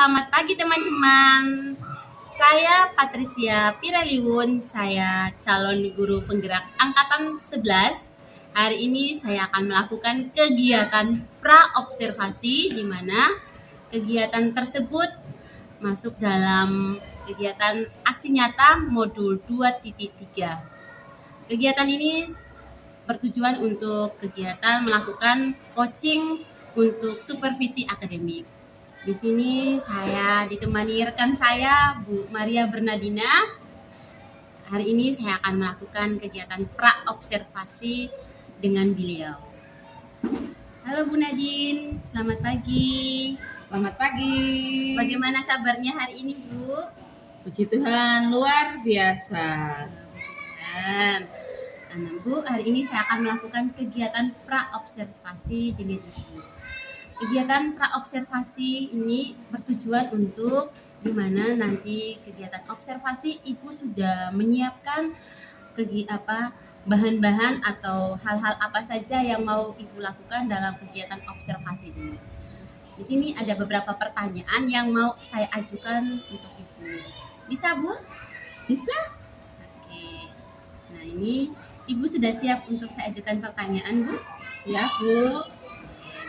Selamat pagi teman-teman. Saya Patricia Piraliwon, saya calon guru penggerak angkatan 11. Hari ini saya akan melakukan kegiatan pra-observasi di mana kegiatan tersebut masuk dalam kegiatan aksi nyata modul 2.3. Kegiatan ini bertujuan untuk kegiatan melakukan coaching untuk supervisi akademik. Di sini saya ditemani rekan saya, Bu Maria Bernadina. Hari ini saya akan melakukan kegiatan pra-observasi dengan beliau. Halo Bu Nadine, selamat pagi. Selamat pagi. Bagaimana kabarnya hari ini, Bu? Puji Tuhan, luar biasa. Dan Bu, hari ini saya akan melakukan kegiatan pra-observasi dengan Ibu. Kegiatan pra-observasi ini bertujuan untuk di mana nanti kegiatan observasi Ibu sudah menyiapkan bahan-bahan atau hal-hal apa saja yang mau Ibu lakukan dalam kegiatan observasi ini. Di sini ada beberapa pertanyaan yang mau saya ajukan untuk Ibu. Bisa, Bu? Bisa? Oke. Nah, ini Ibu sudah siap untuk saya ajukan pertanyaan, Bu? Siap, Bu.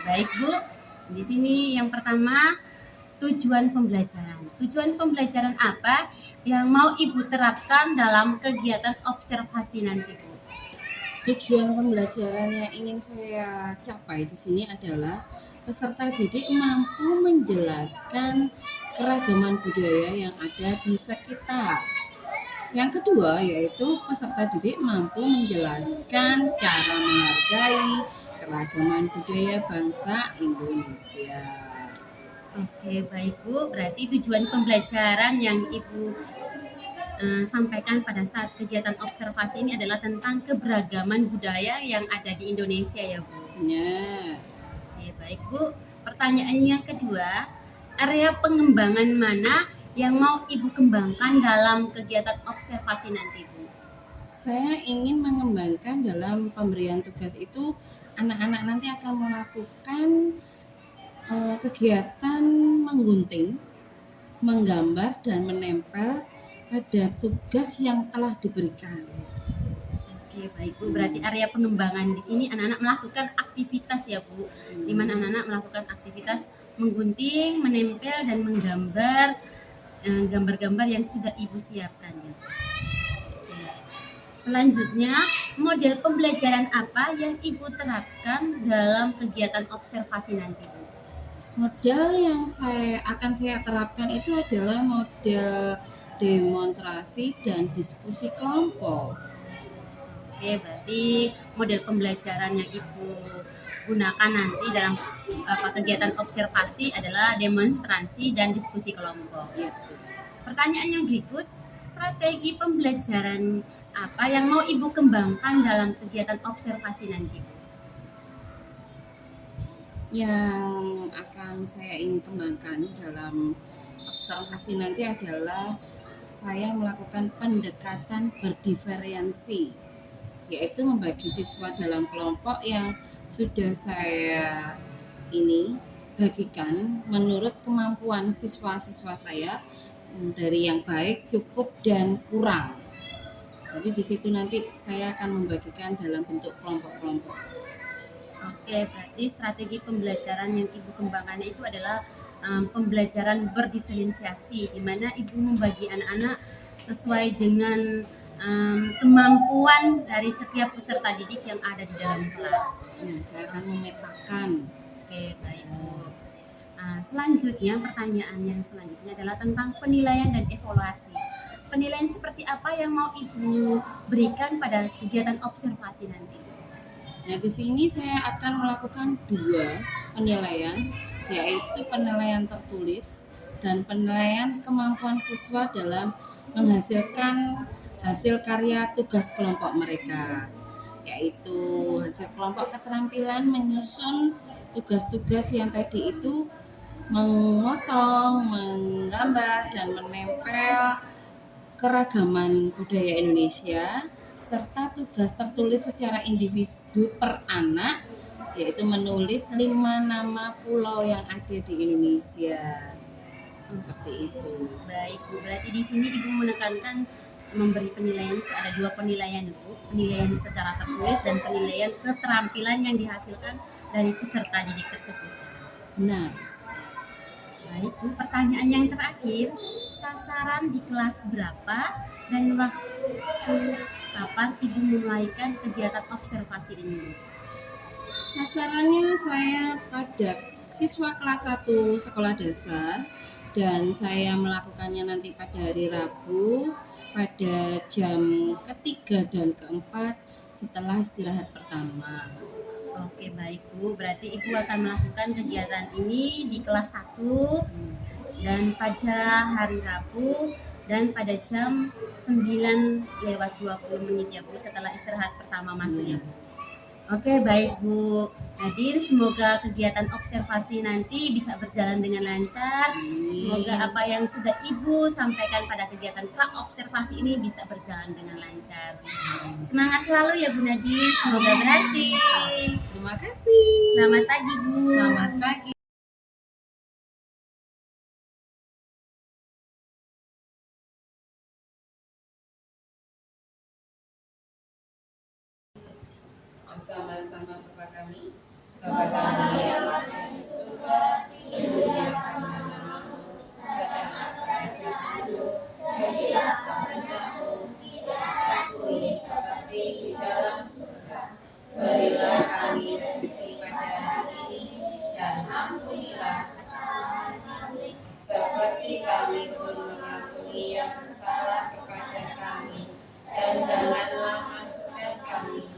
Baik, Bu. Di sini yang pertama, tujuan pembelajaran. Tujuan pembelajaran apa yang mau Ibu terapkan dalam kegiatan observasi nanti, Bu? Tujuan pembelajaran yang ingin saya capai di sini adalah peserta didik mampu menjelaskan keragaman budaya yang ada di sekitar. Yang kedua yaitu peserta didik mampu menjelaskan cara menghargai keragaman budaya bangsa Indonesia. Oke, baik Bu. Berarti tujuan pembelajaran yang Ibu sampaikan pada saat kegiatan observasi ini adalah tentang keberagaman budaya yang ada di Indonesia ya, Bu? Benar. Oke, baik Bu. Pertanyaan yang kedua, area pengembangan mana yang mau Ibu kembangkan dalam kegiatan observasi nanti, Bu? Saya ingin mengembangkan dalam pemberian tugas itu anak-anak nanti akan melakukan kegiatan menggunting, menggambar dan menempel pada tugas yang telah diberikan. Oke, baik Bu. Berarti area pengembangan di sini anak-anak melakukan aktivitas ya, Bu. Di mana anak-anak melakukan aktivitas menggunting, menempel dan menggambar gambar-gambar yang sudah Ibu siapkan ya. Oke. Selanjutnya, model pembelajaran apa yang Ibu terapkan dalam kegiatan observasi nanti, Bu? Model yang akan saya terapkan itu adalah model demonstrasi dan diskusi kelompok. Oke, berarti model pembelajaran yang Ibu gunakan nanti dalam kegiatan observasi adalah demonstrasi dan diskusi kelompok. Ya, betul. Pertanyaan yang berikut, strategi pembelajaran apa yang mau Ibu kembangkan dalam kegiatan observasi nanti? Yang akan saya ingin kembangkan dalam observasi nanti adalah saya melakukan pendekatan berdiferensi, yaitu membagi siswa dalam kelompok yang sudah saya ini bagikan menurut kemampuan siswa-siswa saya dari yang baik, cukup, dan kurang. Jadi di situ nanti saya akan membagikan dalam bentuk kelompok-kelompok. Oke, berarti strategi pembelajaran yang Ibu kembangkan itu adalah pembelajaran berdiferensiasi, di mana Ibu membagi anak-anak sesuai dengan kemampuan dari setiap peserta didik yang ada di dalam kelas. Saya akan memetakan. Oke, baik Bu. Selanjutnya, pertanyaan yang selanjutnya adalah tentang penilaian dan evaluasi. Penilaian seperti apa yang mau Ibu berikan pada kegiatan observasi nanti? Nah, di sini saya akan melakukan 2 penilaian, yaitu penilaian tertulis dan penilaian kemampuan siswa dalam menghasilkan hasil karya tugas kelompok mereka, yaitu hasil kelompok keterampilan menyusun tugas-tugas yang tadi itu memotong, menggambar, dan menempel keragaman budaya Indonesia, serta tugas tertulis secara individu per anak, yaitu menulis 5 nama pulau yang ada di Indonesia. seperti itu. Baik Bu, berarti di sini Ibu menekankan memberi penilaian itu ada 2 penilaian Bu, penilaian secara tertulis dan penilaian keterampilan yang dihasilkan dari peserta didik tersebut. Benar. Baik Bu, pertanyaan yang terakhir, sasaran di kelas berapa dan waktu kapan Ibu memulaikan kegiatan observasi ini Bu? Sasarannya saya pada siswa kelas 1 sekolah dasar dan saya melakukannya nanti pada hari Rabu pada jam ketiga dan keempat setelah istirahat pertama. Oke baik Bu, berarti Ibu akan melakukan kegiatan ini di kelas 1 dan pada hari Rabu dan pada jam 9:20 ya Bu setelah istirahat pertama masuk ya Bu. Oke baik Bu, Nadir, semoga kegiatan observasi nanti bisa berjalan dengan lancar. Semoga apa yang sudah Ibu sampaikan pada kegiatan pra observasi ini bisa berjalan dengan lancar. Semangat selalu ya Bu Nadir, semoga berhasil. Terima kasih. Selamat pagi Bu. Selamat pagi. Bersama-sama Bapak kami, Bapak kami yang ada di surga, dimuliakan namamu, datanglah kerajaanmu, jadilah kehendakmu di atas bumi seperti di dalam surga. Berilah kami rezeki pada hari ini dan ampunilah kesalahan kami, seperti kami pun mengampuni yang bersalah kepada kami, dan janganlah masukkan kami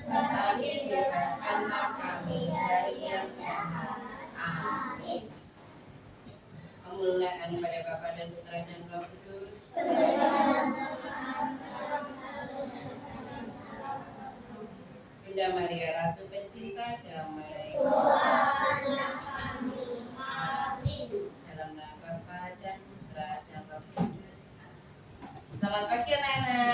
tetapi bebaskanlah kami dari yang jahat. Amin. Kemuliaan pada Bapa dan Putra dan Roh Kudus. Bunda Maria Ratu Pencinta Damai. Amin. Dalam nama Bapa dan Putra dan Roh Kudus. Selamat pagi anak-anak.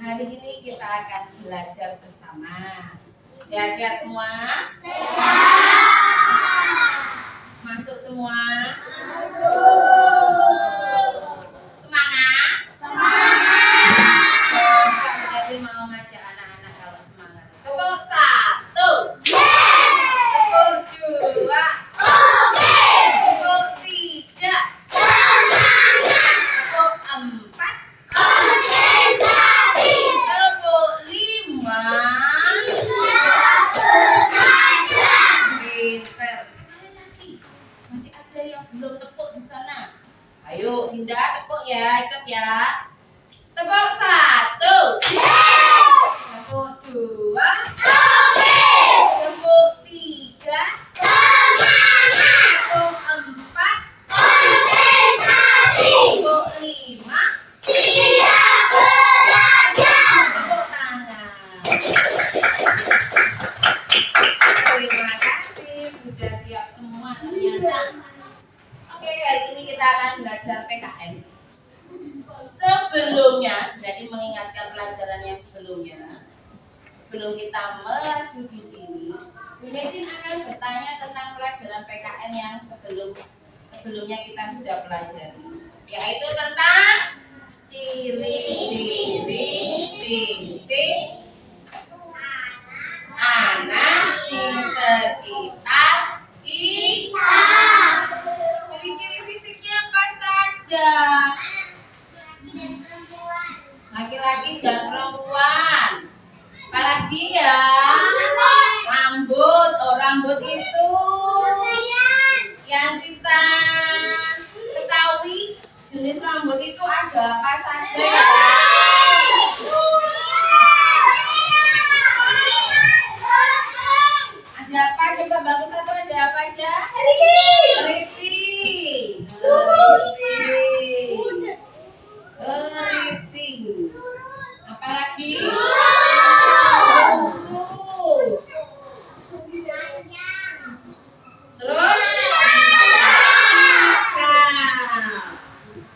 Hari ini kita akan belajar bersama. Sehat-sehat semua? Masuk semua? Semangat? Jadi mau ngajak anak-anak kalau semangat. Tepuk 1. Tepuk 2. Tepuk 3. Tepuk 4. Tepuk 5. Pinter. Sekali lagi. Masih ada yang belum tepuk di sana. Ayo, Dinda tepuk ya, ikut ya. Tepuk 1. Tepuk 2. Tepuk 3. Tepuk 4. Tepuk 5. Tepuk tangan. Terima kasih, sudah siap semua ternyata. Oke, hari ini kita akan belajar PKN. Sebelumnya, jadi mengingatkan pelajaran yang sebelumnya, sebelum kita melaju di sini, Bu Medin akan bertanya tentang pelajaran PKN yang sebelumnya kita sudah pelajari, yaitu tentang ciri-ciri fisik anak di sekitar kita. Ciri-ciri fisiknya apa saja? Laki-laki dan perempuan. Apalagi ya? Rambut. Oh, rambut itu yang kita ketahui jenis rambut itu ada apa saja ya? Ada apa? Coba bagus satu, ada apa aja? Keriting. Keriting. Apalagi? Lurus. Terus?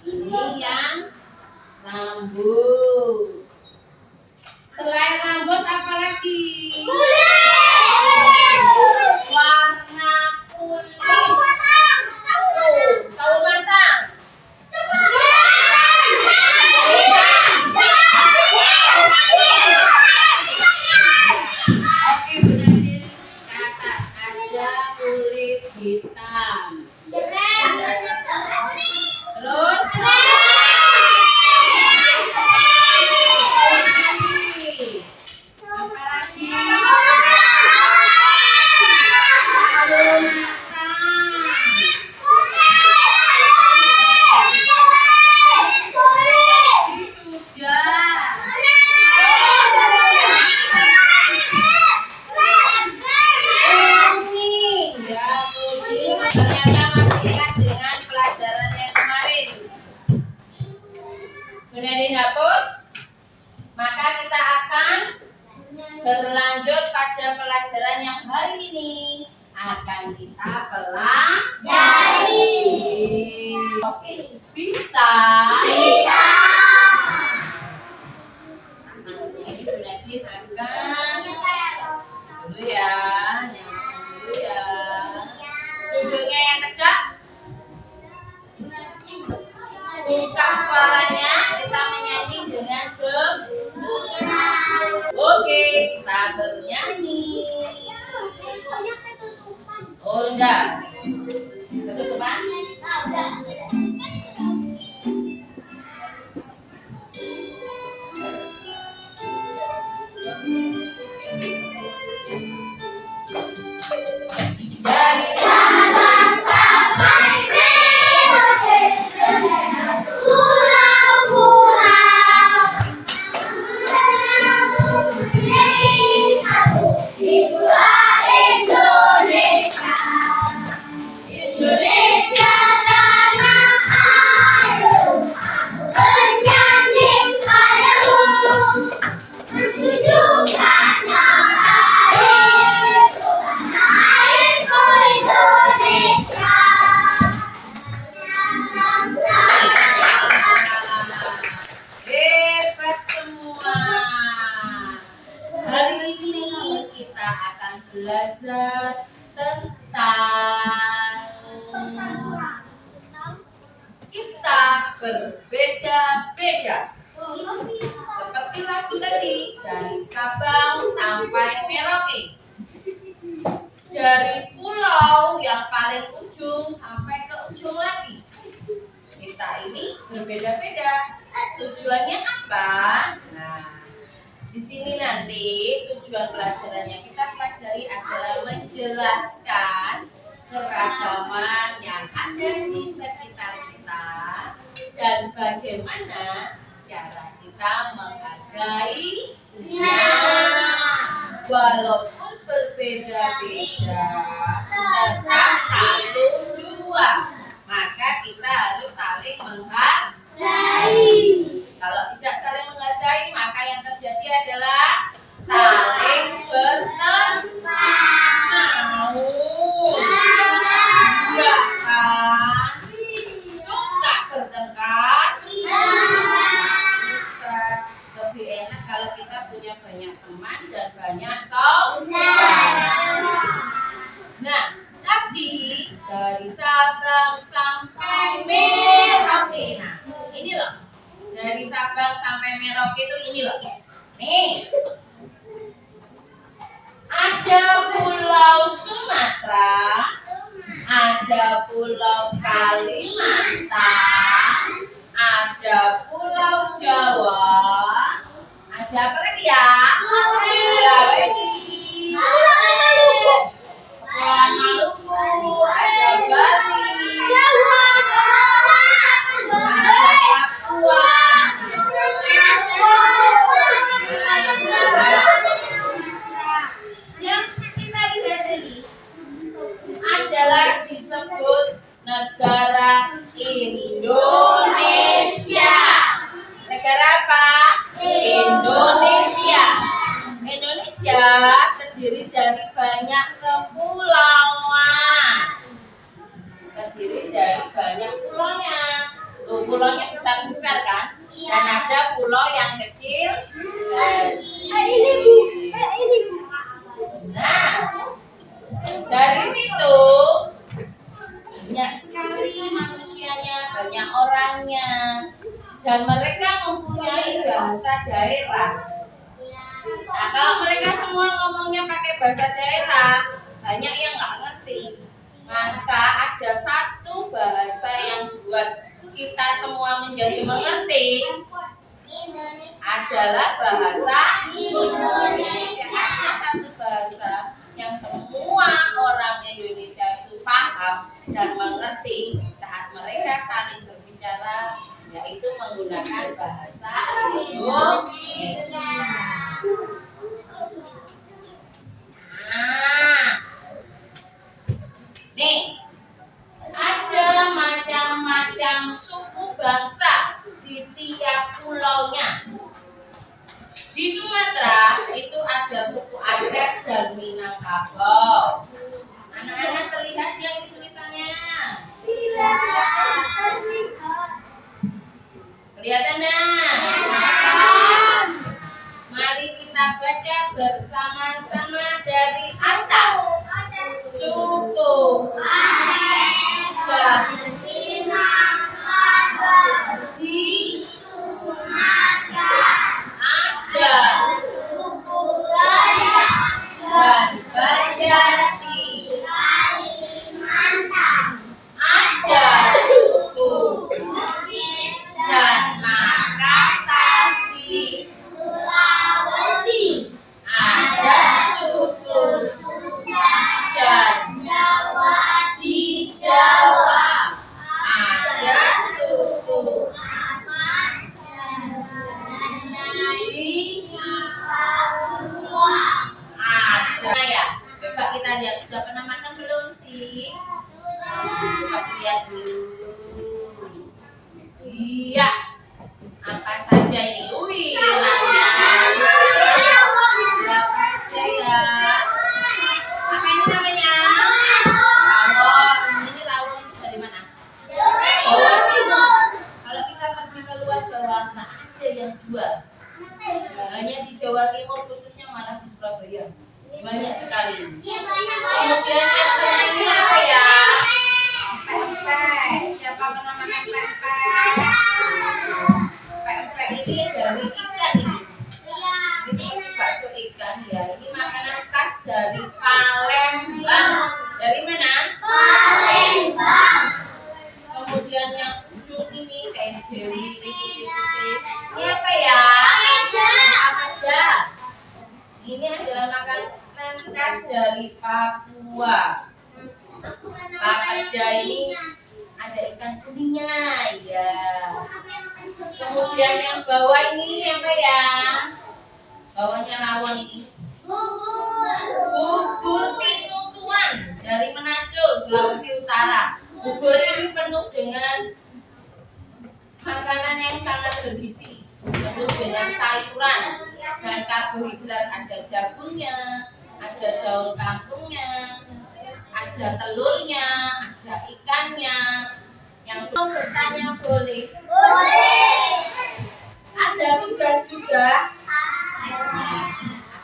Ini yang rambut. Selain lagi? Warna kuning. Tahu matang. Oke, berarti kata ada kulit hitam. Terus apa lagi? Tahu matang. Sudah. Kuning. Ya, kuning. Ternyata masih ingat dengan pelajaran yang kemarin. Sudah dihapus? Maka kita akan berlanjut pada pelajaran yang hari ini akan kita pelajari. Oke, bisa. Ini sudah dimakan. Dulu ya, dulu ya. Duduknya yang tegak. Buka suaranya, kita menyanyi dengan gembira. Oke, kita bernyanyi. Oh enggak, ketutupan. Dari Sabang sampai Merauke, itulah Indonesia. Indonesia tanah airku, bernyanyi padamu, menunjukkan nama airku, tanah airku Indonesia. Hebat semua. Hari ini kita akan belajar tentang kita berbeda-beda. Seperti lagu tadi, dari Sabang sampai Merauke. Dari pulau yang paling ujung sampai ke ujung lagi. Kita ini berbeda-beda. Tujuannya apa? Nah, di sini nanti tujuan pelajarannya kita pelajari adalah menjelaskan keragaman yang ada di sekitar kita dan bagaimana cara kita menghargainya. Walaupun berbeda-beda, tetap satu jua. Maka kita harus saling menghargai. Kalau tidak saling menghargai, maka yang terjadi adalah saling bertengkar. Enggak kan? Suka bertengkar? Suka. Lebih enak kalau kita punya banyak teman dan banyak saudara. Nah, tadi dari Sabang sampai Merauke. Nah, ini loh. Dari Sabang sampai Merauke itu ini loh. Nih. Ada Pulau Sumatera, ada Pulau Kalimantan, ada Pulau Jawa, ada apa lagi ya? Sulawesi, Kepulauan Maluku, ada Bali, ada Papua. Yang kita lihat ini adalah disebut negara Indonesia. Negara apa? Indonesia. Indonesia terdiri dari banyak kepulauan. Terdiri dari banyak pulaunya. Tuh, pulaunya besar-besar kan? Dan ada pulau yang kecil. Ini Bu, ini ngomongnya pakai bahasa daerah, banyak yang nggak ngerti. Maka ada satu bahasa yang buat kita semua menjadi mengerti, adalah bahasa Indonesia. Ada satu bahasa yang semua orang Indonesia itu paham dan mengerti saat mereka saling berbicara, yaitu menggunakan bahasa Indonesia. Nih, ada macam-macam suku bangsa di tiap pulaunya. Di Sumatera itu ada suku Aceh dan Minangkabau. Anak-anak terlihat yang ini tulisannya? Kelihatan nah? Mari kita baca bersama-sama dari atas. Suku Aceh di ada suku Dayak dan Banjar di Kalimantan. Ada suku Bugis dan Makassar di Sulawesi. Ada suku Sunda dan Jawa di Jawa. Ada suku Asmat di Papua. Ada ya. Coba kita lihat, sudah pernah makan belum sih? Coba lihat dulu. Iya. Apa saja ini? Wih, nanya. Apa aja ya? Apa ini namanya? Rawon. Ini rawon itu dari mana? Jawa Timur. Kalau kita pergi ke luar Jawa, nggak ada yang jual. Hanya di Jawa Timur, khususnya malah di Surabaya. Banyak sekali. Kemudian yang terakhir ini apa ya? Pempek. Siapa pernah makan pempek? Pempek ini dari ikan ini. Ini seperti bakso ikan ya. Ini makanan khas dari Palembang. Dari mana? Palembang. Kemudian yang ujung ini kayak jelly putih-putih. Ini apa ya? Ada. Ini adalah makanan khas dari Papua. Papeda ini ada ikan kuningnya ya. Kemudian yang bawah ini apa ya? Bawahnya rawon ini. Bubur tinutuan dari Manado, Sulawesi Utara. Bubur ini penuh dengan makanan yang sangat bergizi, penuh dengan sayuran dan karbohidrat. Ada jagungnya, ada daun kangkungnya, ada telurnya, ada ikannya. Yang mau bertanya boleh? Boleh. Ada tugas juga.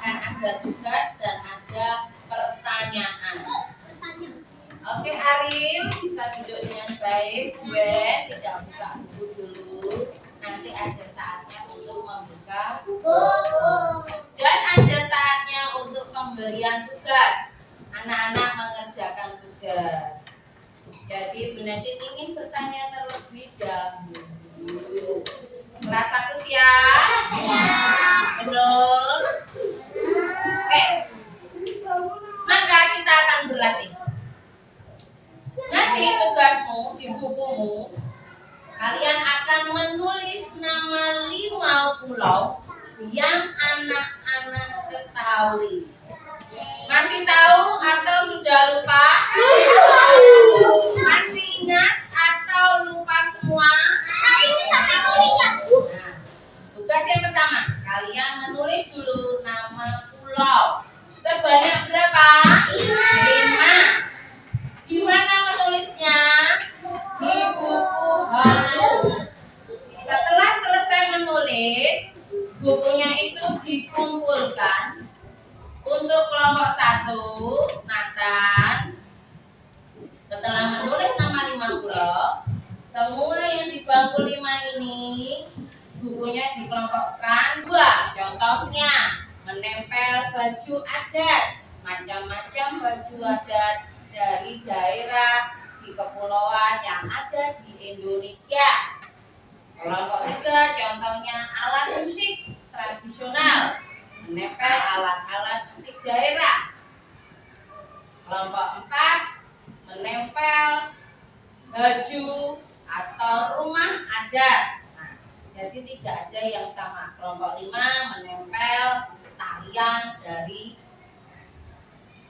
Akan ada tugas dan ada pertanyaan. Oke Aril, bisa duduk dengan baik. Ben, tidak buka buku dulu. Nanti ada saatnya untuk membuka buku. Dan ada saatnya untuk pemberian tugas. Anak-anak mengerjakan tugas. Jadi Bu Nadine ingin bertanya terlebih dahulu. Kelas 1 siap? Betul? Oke. Maka kita akan berlatih. Nanti tugasmu di bukumu, kalian akan menulis nama 5 pulau yang anak-anak ketahui. Masih tahu atau sudah lupa? Masih ingat atau lupa semua? Nah, tugas yang pertama, kalian menulis dulu nama pulau. Sebanyak berapa? 5. Di mana menulisnya? Di buku halus. Setelah selesai menulis, bukunya itu dikumpulkan. Untuk kelompok 1, Nathan, setelah menulis nama 5 pulau, semua yang di bangku 5 ini bukunya dikelompokkan 2. Contohnya menempel baju adat, macam-macam baju adat dari daerah di kepulauan yang ada di Indonesia. Kelompok 3 contohnya alat musik tradisional, menempel alat-alat musik daerah. Kelompok 4 menempel baju atau rumah adat. Nah, jadi tidak ada yang sama. Kelompok 5 menempel tarian dari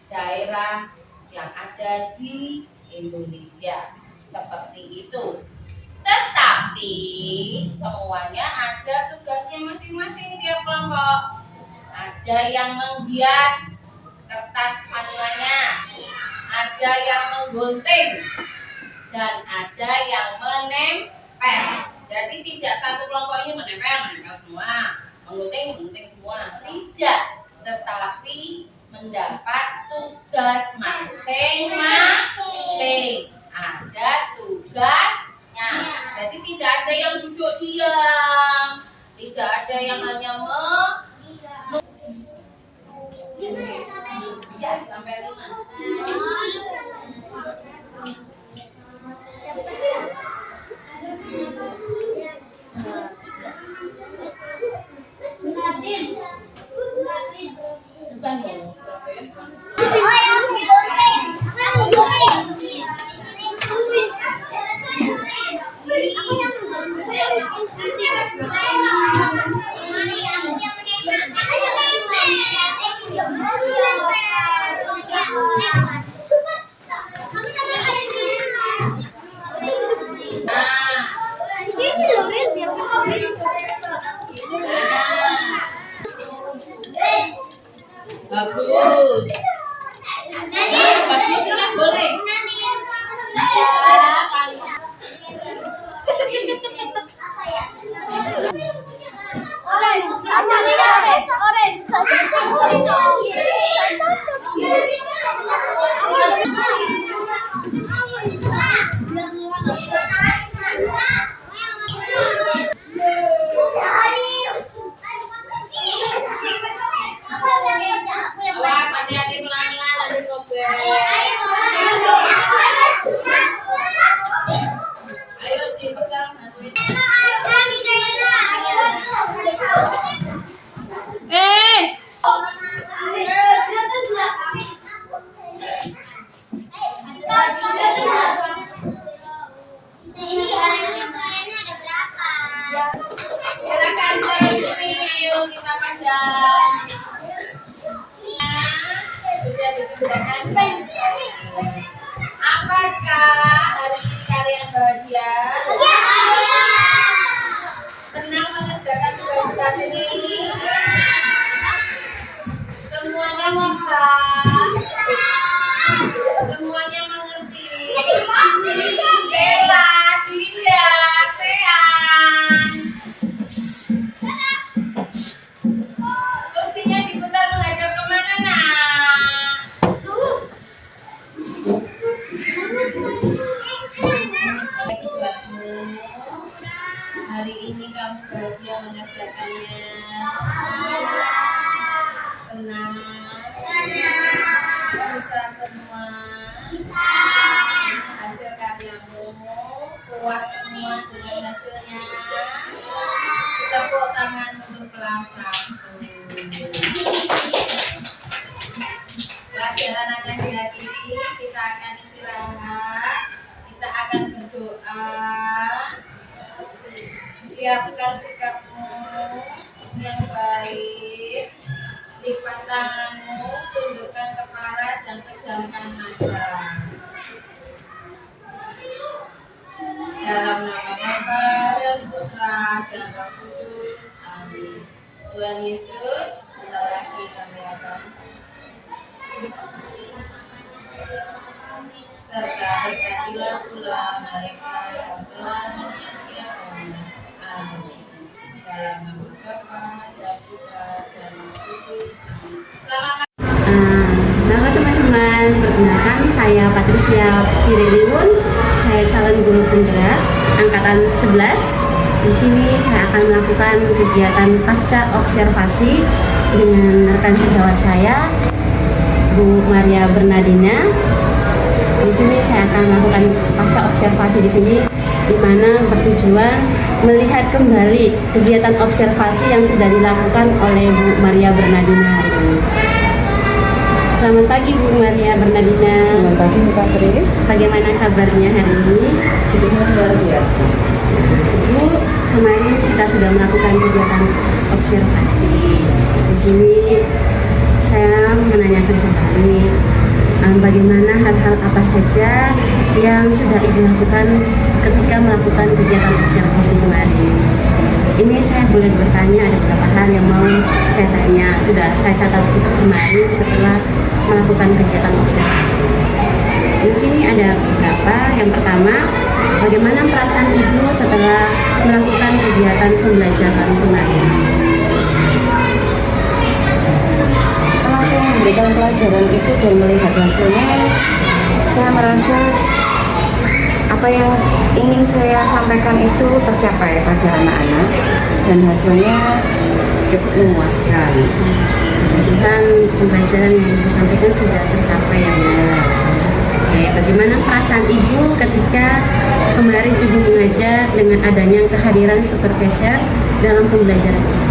daerah yang ada di Indonesia. Seperti itu. Tetapi semuanya ada tugasnya masing-masing tiap kelompok. Ada yang menghias kertas manilanya, ada yang menggunting, dan ada yang menempel. Jadi tidak satu kelompok ini menempel semua, menggunting semua. Tidak, tetapi mendapat tugas masing-masing. Ada tugasnya. Jadi tidak ada yang duduk diam, tidak ada yang hanya ya, sampai 5. Bagus. Bagus lah boleh. Awas, hati-hati pelan-pelan nanti sobek. Ayo dipegang. Silakan dari sini, ayo kita pajang. Sudah dikerjakan. Apakah hari ini kalian bahagia? Senang mengerjakan tugas ini? Semuanya bisa? Semuanya mengerti? Bella, Dinda, Sean. Kursinya diputar menghadap kemana, nak? Hari ini kamu bahagia mengerjakannya? Senang? Bisa semua? Hasil karyamu puas semua dengan hasilnya? Tepuk tangan untuk kelas 1. Pelajaran akan diakhiri, kita akan istirahat, kita akan berdoa. Siapkan sikapmu yang baik, lipat tanganmu, tundukkan kepala dan pejamkan mata. Dalam nama Bapa dan Putra dan Roh Kudus, amin. Tuhan Yesus, sebentar lagi kami akan serta berkatilah pula mereka yang telah menyediakan. Amin. Dalam nama Bapa dan Putra dan Roh Kudus. Selamat Halo teman-teman, perkenalkan saya Patricia Pireliun. Saya calon guru penggerak angkatan 11. Di sini saya akan melakukan kegiatan pasca observasi dengan rekan sejawat saya, Bu Maria Bernardina. Di sini saya akan melakukan pasca observasi di sini, di mana bertujuan melihat kembali kegiatan observasi yang sudah dilakukan oleh Bu Maria Bernardina hari ini. Selamat pagi Bu Maria Bernardina. Selamat pagi Mbak Tris. Bagaimana kabarnya hari ini? Luar biasa. Bu, kemarin kita sudah melakukan kegiatan observasi. Di sini saya menanyakan kembali bagaimana hal-hal apa saja yang sudah Ibu lakukan ketika melakukan kegiatan observasi kemarin. Ini saya boleh bertanya, ada beberapa hal yang mau saya tanya, sudah saya catat juga kemarin setelah melakukan kegiatan observasi. Di sini ada beberapa. Yang pertama, bagaimana perasaan Ibu setelah melakukan kegiatan pembelajaran kemarin? Setelah saya memberikan pelajaran itu dan melihat hasilnya, saya merasa apa yang ingin saya sampaikan itu tercapai pada anak-anak dan hasilnya cukup memuaskan. Jadi kan pembelajaran yang Ibu sampaikan sudah tercapai ya Bu. Oke, bagaimana perasaan Ibu ketika kemarin Ibu mengajar dengan adanya kehadiran supervisor dalam pembelajaran Ibu?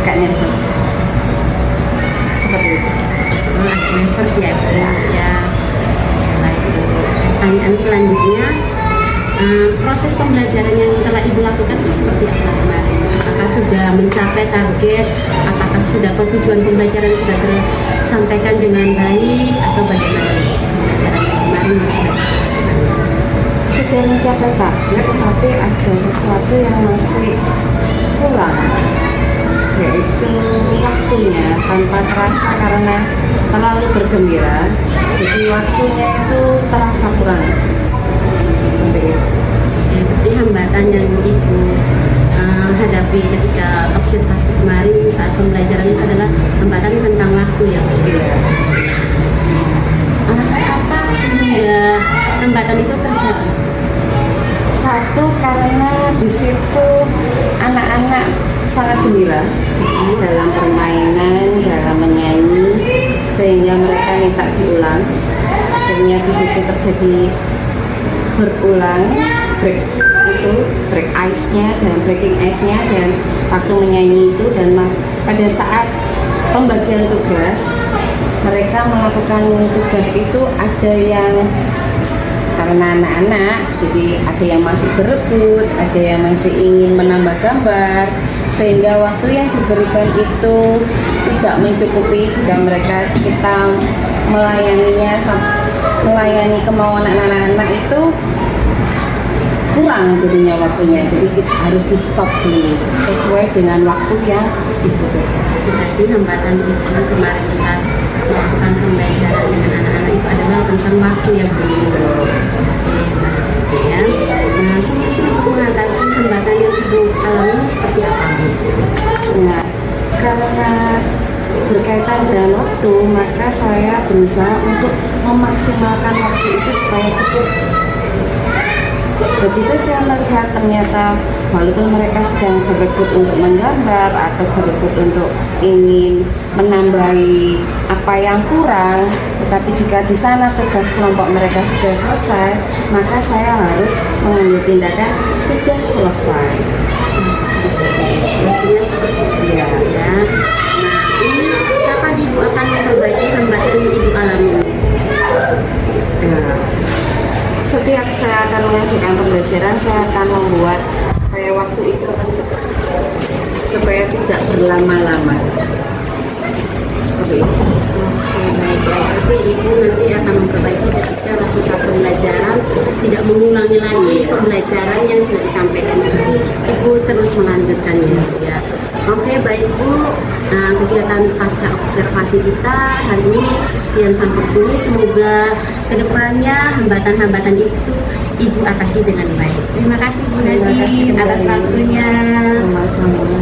Agak nervous. Seperti itu. Nervous ya Bu. Ya. Baik Bu. Pertanyaan selanjutnya, proses pembelajaran yang telah Ibu lakukan itu seperti apa kemarin? Apakah sudah mencapai target? Apakah sudah tujuan pembelajaran sudah tersampaikan dengan baik atau bagaimana pembelajaran yang kemarin yang sudah dilakukan? Sudah mencapai target, tetapi ada sesuatu yang masih kurang, yaitu waktunya tanpa terasa karena terlalu bergembira, jadi waktunya itu terasa kurang. Seperti itu. Ya, berarti hambatan yang Ibu hadapi ketika observasi kemarin saat pembelajaran itu adalah hambatan tentang waktu ya Bu. Iya. Alasan apa sehingga hambatan itu terjadi? Satu, karena di situ anak-anak sangat gembira dalam permainan, dalam menyanyi, sehingga mereka minta diulang. Akhirnya di situ terjadi berulang break ice-nya dan breaking ice-nya dan waktu menyanyi itu, dan pada saat pembagian tugas mereka melakukan tugas itu ada yang karena anak-anak, jadi ada yang masih berebut, ada yang masih ingin menambah gambar, sehingga waktu yang diberikan itu tidak mencukupi jika kita melayani kemauan anak-anak itu kurang jadinya waktunya, jadi kita harus di stop dulu sesuai dengan waktu yang dibutuhkan. Berarti hambatan Ibu kemarin saat melakukan pembelajaran dengan anak-anak itu adalah tentang waktu ya Bu. Oke, baik Bu ya. Nah, solusi untuk mengatasi hambatan yang Ibu alami seperti apa Bu? Nah, karena berkaitan dengan waktu, maka saya berusaha untuk memaksimalkan waktu itu supaya cukup. Begitu saya melihat ternyata walaupun mereka sedang berebut untuk menggambar atau berebut untuk ingin menambahi apa yang kurang, tetapi jika di sana tugas kelompok mereka sudah selesai, maka saya harus mengambil tindakan sudah selesai. Solusinya seperti itu ya. Nah, ini kapan Ibu akan memperbaiki hambatan yang Ibu alami? Nah, setiap saya akan mengajukan pembelajaran, saya akan membuat supaya waktu itu supaya tidak berlama-lama. Seperti itu. Oke, baik ya. Tapi Ibu nanti akan memperbaiki ketika waktu saat pembelajaran tidak mengulangi lagi pembelajaran yang sudah disampaikan. Tapi Ibu terus melanjutkannya ya. Oke, baik Bu. Nah, kegiatan pasca observasi kita hari ini sekian sampai sini. Semoga kedepannya hambatan-hambatan itu Ibu atasi dengan baik. Terima kasih Bu Nadine atas waktunya. Sama-sama.